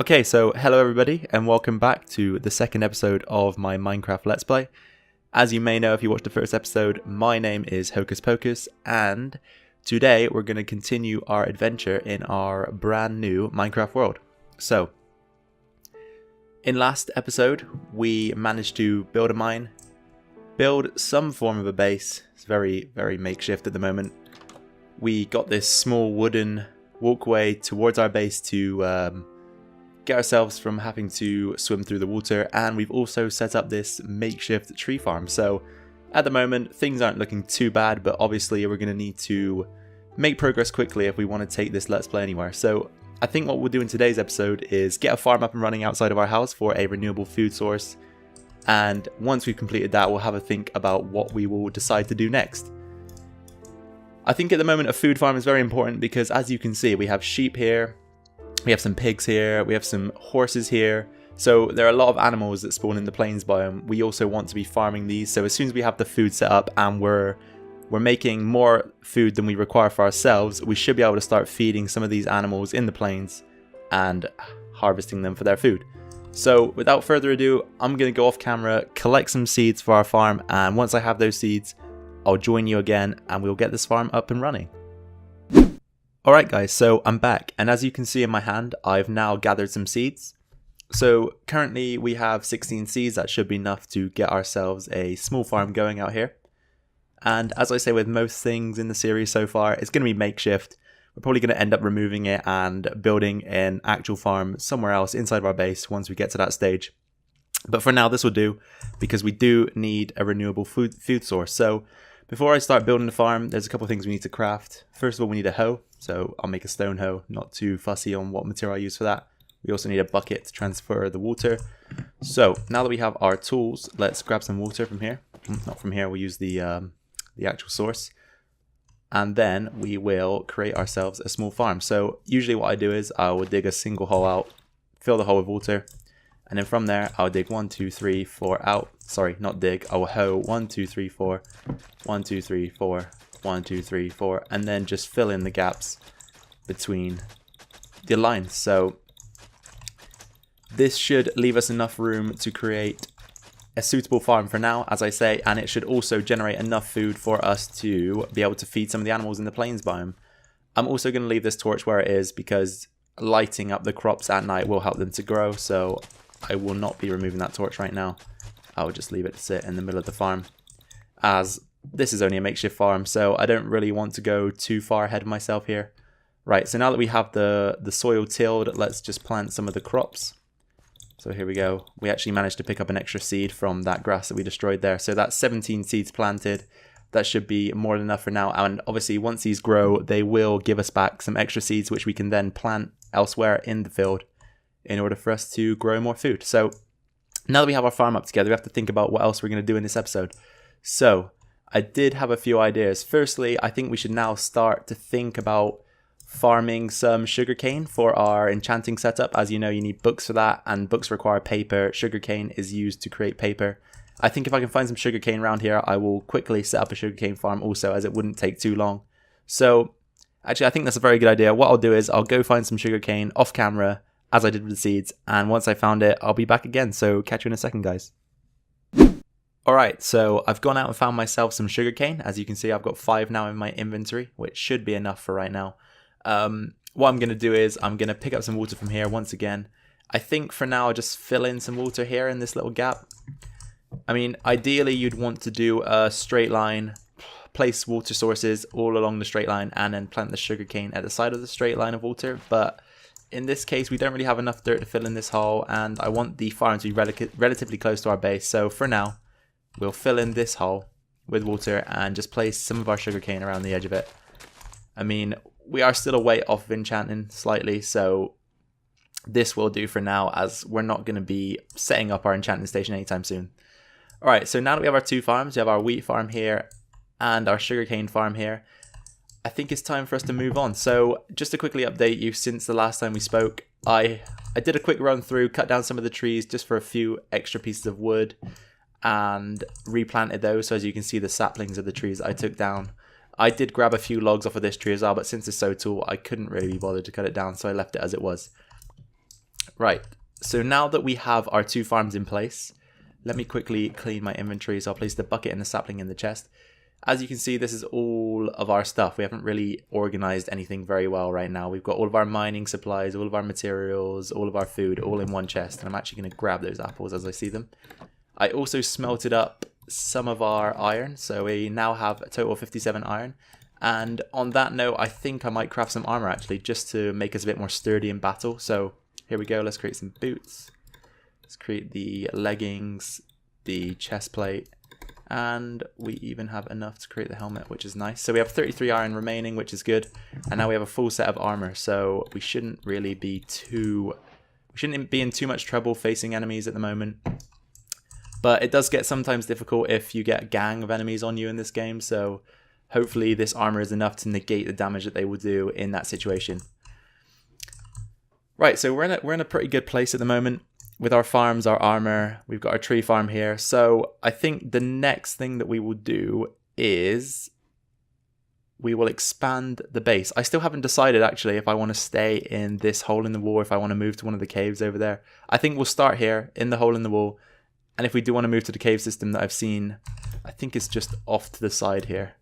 Okay, so hello everybody and welcome back to the second episode of my Minecraft Let's Play. As you may know if you watched the first episode, my name is Hocus Pocus and today we're going to continue our adventure in our brand new Minecraft world. So, in last episode we managed to build a mine, build some form of a base. It's very makeshift at the moment. We got this small wooden walkway towards our base to get ourselves from having to swim through the water, and we've also set up this makeshift tree farm. So at the moment things aren't looking too bad, but obviously we're going to need to make progress quickly if we want to take this Let's Play anywhere. So I think what we'll do in today's episode is get a farm up and running outside of our house for a renewable food source, and once we've completed that we'll have a think about what we will decide to do next. I think at the moment a food farm is very important because, as you can see, we have sheep here, we have some pigs here, we have some horses here. So there are a lot of animals that spawn in the plains biome. We also want to be farming these, so as soon as we have the food set up and we're making more food than we require for ourselves, we should be able to start feeding some of these animals in the plains and harvesting them for their food. So without further ado, I'm going to go off camera, collect some seeds for our farm, and once I have those seeds, I'll join you again and we'll get this farm up and running. Alright guys, so I'm back, and as you can see in my hand, I've now gathered some seeds. So currently we have 16 seeds. That should be enough to get ourselves a small farm going out here. And as I say with most things in the series so far, it's going to be makeshift. We're probably going to end up removing it and building an actual farm somewhere else inside of our base once we get to that stage. But for now this will do, because we do need a renewable food source. So before I start building the farm, there's a couple of things we need to craft. First of all, we need a hoe. So I'll make a stone hoe, not too fussy on what material I use for that. We also need a bucket to transfer the water. So now that we have our tools, let's grab some water from here. Not from here, we'll use the actual source. And then we will create ourselves a small farm. So usually what I do is I will dig a single hole out, fill the hole with water, and then from there I'll dig 1, 2, 3, 4 out. Sorry, not dig, I will hoe 1, 2, 3, 4, 1, 2, 3, 4, 1, 2, 3, 4, and then just fill in the gaps between the lines. So this should leave us enough room to create a suitable farm for now, as I say, and it should also generate enough food for us to be able to feed some of the animals in the plains biome. I'm also going to leave this torch where it is because lighting up the crops at night will help them to grow, so I will not be removing that torch right now. I will just leave it to sit in the middle of the farm, as this is only a makeshift farm, so I don't really want to go too far ahead of myself here. Right, so now that we have the soil tilled, let's just plant some of the crops. So here we go. We actually managed to pick up an extra seed from that grass that we destroyed there. So that's 17 seeds planted. That should be more than enough for now. And obviously once these grow, they will give us back some extra seeds, which we can then plant elsewhere in the field in order for us to grow more food. So now that we have our farm up together, we have to think about what else we're going to do in this episode. So I did have a few ideas. Firstly, I think we should now start to think about farming some sugarcane for our enchanting setup. As you know, you need books for that, and books require paper. Sugarcane is used to create paper. I think if I can find some sugarcane around here, I will quickly set up a sugarcane farm also, as it wouldn't take too long. So actually, I think that's a very good idea. What I'll do is I'll go find some sugarcane off camera, as I did with the seeds, and once I found it, I'll be back again. So catch you in a second, guys. Alright, so I've gone out and found myself some sugarcane. As you can see, I've got 5 now in my inventory, which should be enough for right now. What I'm going to do is I'm going to pick up some water from here once again. I think for now I'll just fill in some water here in this little gap. I mean, ideally you'd want to do a straight line, place water sources all along the straight line, and then plant the sugarcane at the side of the straight line of water. But in this case, we don't really have enough dirt to fill in this hole, and I want the farm to be relatively close to our base. So for now, we'll fill in this hole with water and just place some of our sugarcane around the edge of it. I mean, we are still a way off of enchanting slightly, so this will do for now, as we're not going to be setting up our enchanting station anytime soon. Alright, so now that we have our 2 farms, we have our wheat farm here and our sugarcane farm here, I think it's time for us to move on. So just to quickly update you, since the last time we spoke, I did a quick run through, cut down some of the trees just for a few extra pieces of wood, and replanted those. So as you can see, the saplings of the trees I took down. I did grab a few logs off of this tree as well, but since it's so tall, I couldn't really be bothered to cut it down, so I left it as it was. Right, so now that we have our 2 farms in place, let me quickly clean my inventory. So I'll place the bucket and the sapling in the chest. As you can see, this is all of our stuff. We haven't really organized anything very well right now. We've got all of our mining supplies, all of our materials, all of our food, all in one chest. And I'm actually going to grab those apples as I see them. I also smelted up some of our iron. So we now have a total of 57 iron. And on that note, I think I might craft some armor actually, just to make us a bit more sturdy in battle. So here we go. Let's create some boots. Let's create the leggings, the chest plate. And we even have enough to create the helmet, which is nice. So we have 33 iron remaining, which is good. And now we have a full set of armor. So we shouldn't really be we shouldn't be in too much trouble facing enemies at the moment. But it does get sometimes difficult if you get a gang of enemies on you in this game. So hopefully this armor is enough to negate the damage that they will do in that situation. Right, so we're in a pretty good place at the moment. With our farms, our armor, we've got our tree farm here. So I think the next thing that we will do is we will expand the base. I still haven't decided actually if I want to stay in this hole in the wall or if I want to move to one of the caves over there. I think we'll start here in the hole in the wall. And if we do want to move to the cave system that I've seen, I think it's just off to the side here.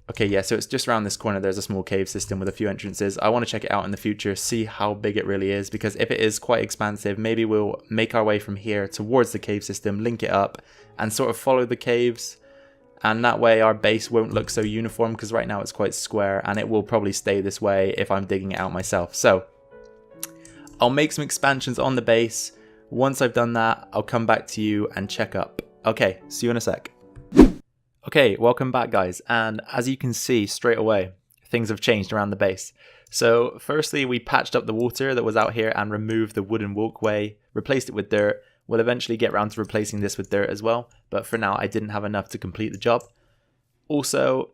Okay, yeah, so it's just around this corner. There's a small cave system with a few entrances. I want to check it out in the future, see how big it really is, because if it is quite expansive, maybe we'll make our way from here towards the cave system, link it up, and sort of follow the caves. And that way our base won't look so uniform, because right now it's quite square, and it will probably stay this way if I'm digging it out myself. So I'll make some expansions on the base. Once I've done that, I'll come back to you and check up. Okay, see you in a sec. Okay, welcome back guys, and as you can see straight away, things have changed around the base. So firstly, we patched up the water that was out here and removed the wooden walkway, replaced it with dirt. We'll eventually get around to replacing this with dirt as well, but for now I didn't have enough to complete the job. Also,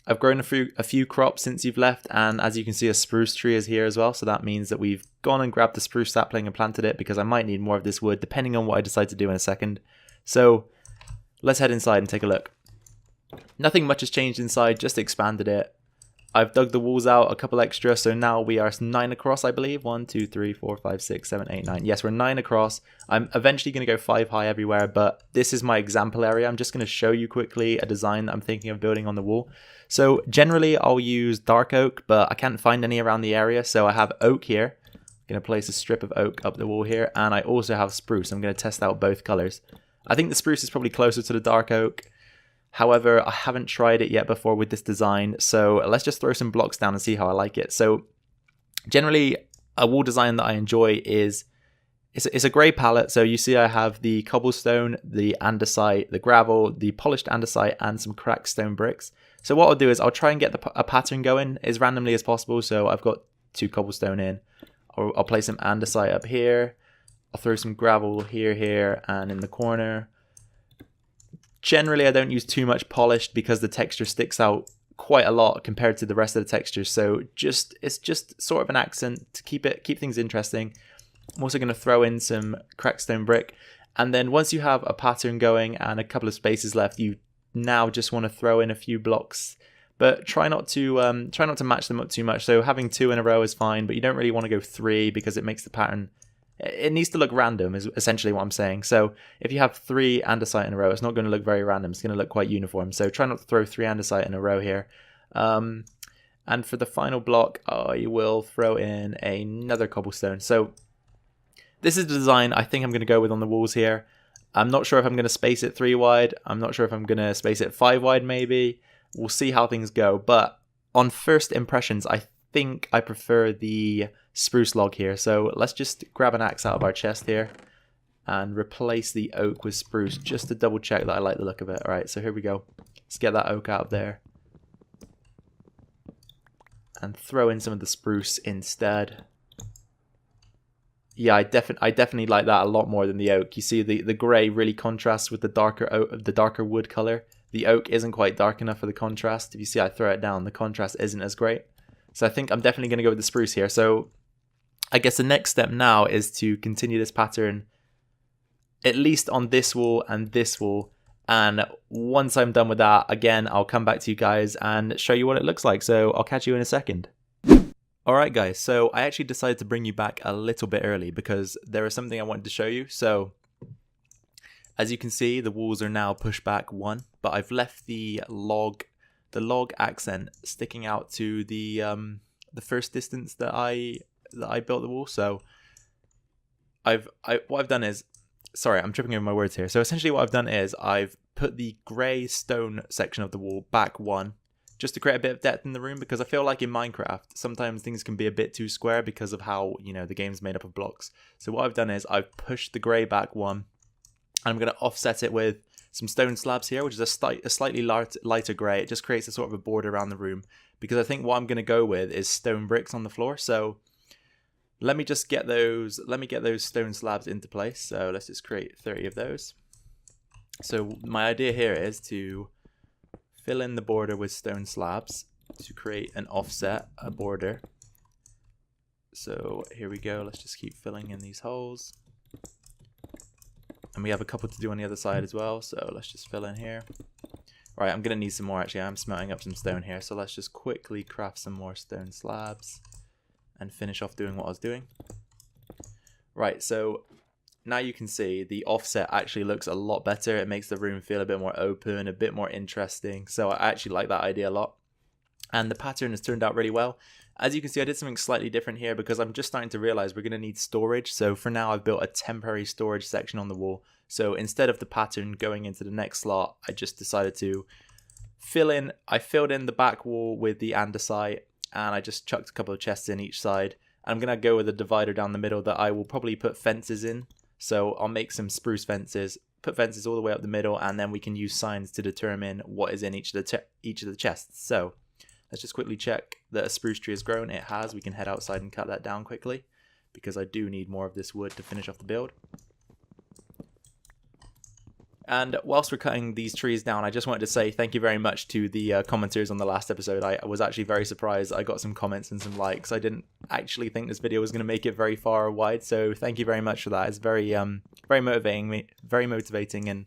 I've grown a few crops since you've left, and as you can see a spruce tree is here as well, so that means that we've gone and grabbed the spruce sapling and planted it because I might need more of this wood depending on what I decide to do in a second. So let's head inside and take a look. Nothing much has changed inside, just expanded it. I've dug the walls out a couple extra, so now we are 9 across, I believe. 1, 2, 3, 4, 5, 6, 7, 8, 9. Yes, we're 9 across. I'm eventually going to go 5 high everywhere, but this is my example area. I'm just going to show you quickly a design that I'm thinking of building on the wall. So generally I'll use dark oak, but I can't find any around the area, so I have oak here. I'm going to place a strip of oak up the wall here, and I also have spruce. I'm going to test out both colors. I think the spruce is probably closer to the dark oak. However, I haven't tried it yet before with this design, so let's just throw some blocks down and see how I like it. So generally, a wall design that I enjoy is, it's a grey palette. So you see I have the cobblestone, the andesite, the gravel, the polished andesite, and some cracked stone bricks. So what I'll do is I'll try and get a pattern going as randomly as possible. So I've got 2 cobblestone in. I'll place some andesite up here. I'll throw some gravel here, and in the corner. Generally, I don't use too much polished because the texture sticks out quite a lot compared to the rest of the textures. So it's just sort of an accent to keep things interesting. I'm also going to throw in some cracked stone brick, and then once you have a pattern going and a couple of spaces left, you now just want to throw in a few blocks, but try not to match them up too much. So having 2 in a row is fine, but you don't really want to go 3 because it makes the pattern. It needs to look random is essentially what I'm saying. So if you have 3 andesite in a row, it's not going to look very random. It's going to look quite uniform. So try not to throw 3 andesite in a row here. And for the final block, I will throw in another cobblestone. So this is the design I think I'm going to go with on the walls here. I'm not sure if I'm going to space it 3 wide. I'm not sure if I'm going to space it 5 wide maybe. We'll see how things go. But on first impressions, I think I prefer the spruce log here. So let's just grab an axe out of our chest here and replace the oak with spruce just to double check that I like the look of it. Alright, so here we go. Let's get that oak out of there and throw in some of the spruce instead. Yeah, I definitely like that a lot more than the oak. You see the grey really contrasts with the darker wood color. The oak isn't quite dark enough for the contrast. If you see I throw it down, the contrast isn't as great. So I think I'm definitely going to go with the spruce here. So I guess the next step now is to continue this pattern at least on this wall and this wall. And once I'm done with that, again, I'll come back to you guys and show you what it looks like. So I'll catch you in a second. Alright guys, so I actually decided to bring you back a little bit early because there is something I wanted to show you. So as you can see, the walls are now pushed back 1, but I've left the log accent sticking out to the first distance that I built the wall. So what I've done is, sorry, I'm tripping over my words here. So essentially what I've done is I've put the grey stone section of the wall back 1, just to create a bit of depth in the room, because I feel like in Minecraft sometimes things can be a bit too square because of how, you know, the game's made up of blocks. So what I've done is I've pushed the grey back 1, and I'm going to offset it with some stone slabs here, which is a slightly lighter grey. It just creates a sort of a border around the room, because I think what I'm going to go with is stone bricks on the floor. So let me get those stone slabs into place. So let's just create 30 of those. So my idea here is to fill in the border with stone slabs to create an offset, a border. So here we go. Let's just keep filling in these holes. And we have a couple to do on the other side as well. So let's just fill in here. Right, I'm going to need some more actually. I'm smelting up some stone here. So let's just quickly craft some more stone slabs and finish off doing what I was doing. Right, so now you can see the offset actually looks a lot better. It makes the room feel a bit more open, a bit more interesting. So I actually like that idea a lot. And the pattern has turned out really well. As you can see, I did something slightly different here because I'm just starting to realize we're going to need storage. So for now, I've built a temporary storage section on the wall. So instead of the pattern going into the next slot, I just decided to I filled in the back wall with the andesite, and I just chucked a couple of chests in each side. I'm going to go with a divider down the middle that I will probably put fences in. So I'll make some spruce fences, put fences all the way up the middle, and then we can use signs to determine what is in each of the chests. So let's just quickly check that a spruce tree has grown. It has. We can head outside and cut that down quickly, because I do need more of this wood to finish off the build. And whilst we're cutting these trees down, I just wanted to say thank you very much to the commenters on the last episode. I was actually very surprised. I got some comments and some likes. I didn't actually think this video was going to make it very far or wide, so thank you very much for that. It's very motivating, and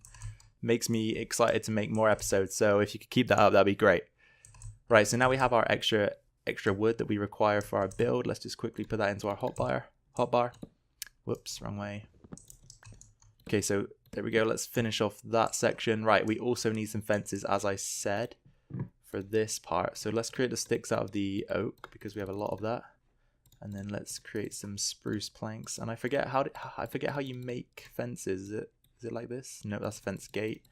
makes me excited to make more episodes. So if you could keep that up, that'd be great. Right, so now we have our extra wood that we require for our build. Let's just quickly put that into our hotbar. Whoops, wrong way. Okay, so there we go. Let's finish off that section. Right, we also need some fences, as I said, for this part. So let's create the sticks out of the oak, because we have a lot of that. And then let's create some spruce planks. And I forget how you make fences. Is it like this? No, that's a fence gate.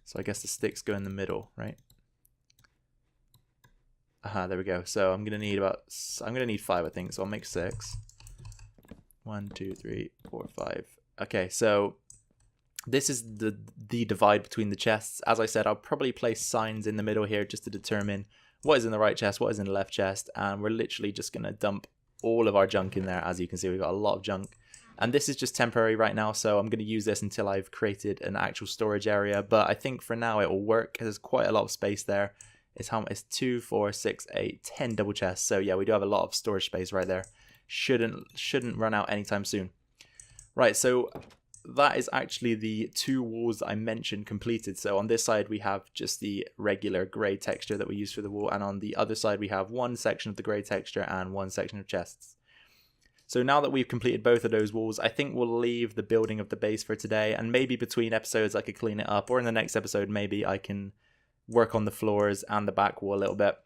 So I guess the sticks go in the middle, right? There we go. So I'm gonna need 5, I think. So I'll make 6. 1, 2, 3, 4, 5. Okay, so this is the divide between the chests. As I said, I'll probably place signs in the middle here just to determine what is in the right chest, what is in the left chest, and we're literally just going to dump all of our junk in there. As you can see, we've got a lot of junk, and this is just temporary right now, so I'm going to use this until I've created an actual storage area. But I think for now it will work. There's quite a lot of space there. It's 2, 4, 6, 8, 10 double chests. So yeah, we do have a lot of storage space right there. Shouldn't run out anytime soon. Right, so that is actually the 2 walls I mentioned completed. So on this side we have just the regular grey texture that we use for the wall, and on the other side we have one section of the grey texture and one section of chests. So now that we've completed both of those walls, I think we'll leave the building of the base for today, and maybe between episodes I could clean it up, or in the next episode maybe I can work on the floors and the back wall a little bit.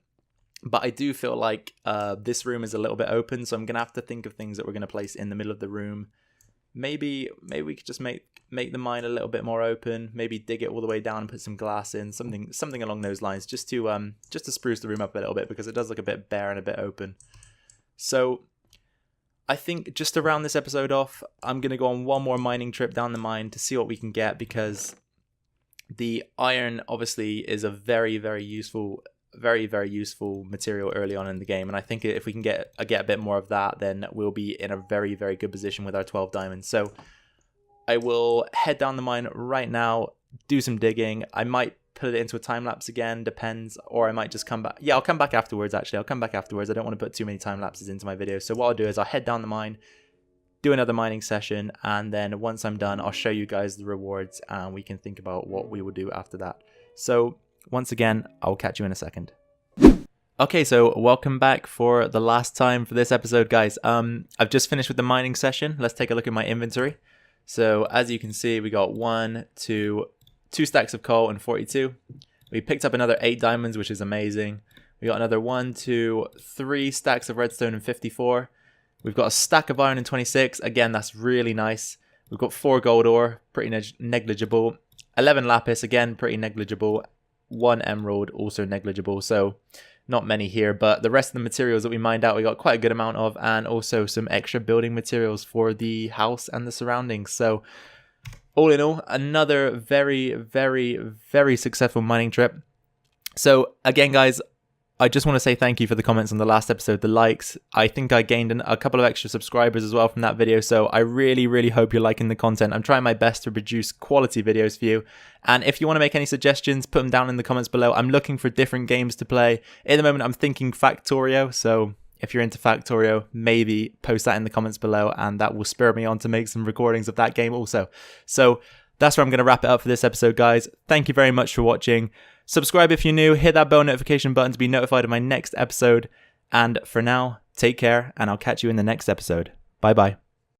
But I do feel like this room is a little bit open, so I'm going to have to think of things that we're going to place in the middle of the room. Maybe we could just make the mine a little bit more open. Maybe dig it all the way down and put some glass in, something along those lines, just to spruce the room up a little bit, because it does look a bit bare and a bit open. So I think just to round this episode off, I'm gonna go on one more mining trip down the mine to see what we can get, because the iron obviously is a very useful material early on in the game, and I think if we can get a bit more of that, then we'll be in a very good position with our 12 diamonds. So I will head down the mine right now, do some digging. I might put it into a time lapse again, depends, or I might just come back. Yeah, I'll come back afterwards. Actually, I'll come back afterwards. I don't want to put too many time lapses into my video. So what I'll do is I'll head down the mine, do another mining session, and then once I'm done, I'll show you guys the rewards, and we can think about what we will do after that. So once again, I'll catch you in a second. Okay, so welcome back for the last time for this episode, guys. I've just finished with the mining session. Let's take a look at my inventory. So as you can see, we got 2 stacks of coal and 42. We picked up another 8 diamonds, which is amazing. We got another 3 stacks of redstone and 54. We've got a stack of iron and 26. Again, that's really nice. We've got 4 gold ore, pretty negligible. 11 lapis, again, pretty negligible. 1 emerald, also negligible. So not many here, but the rest of the materials that we mined out, we got quite a good amount of, and also some extra building materials for the house and the surroundings. So all in all, another very, very, very successful mining trip. So again, guys, I just want to say thank you for the comments on the last episode, the likes. I think I gained a couple of extra subscribers as well from that video, so I really, really hope you're liking the content. I'm trying my best to produce quality videos for you, and if you want to make any suggestions, put them down in the comments below. I'm looking for different games to play. At the moment, I'm thinking Factorio, so if you're into Factorio, maybe post that in the comments below, and that will spur me on to make some recordings of that game also. So that's where I'm going to wrap it up for this episode, guys. Thank you very much for watching. Subscribe if you're new, hit that bell notification button to be notified of my next episode. And for now, take care, and I'll catch you in the next episode. Bye bye.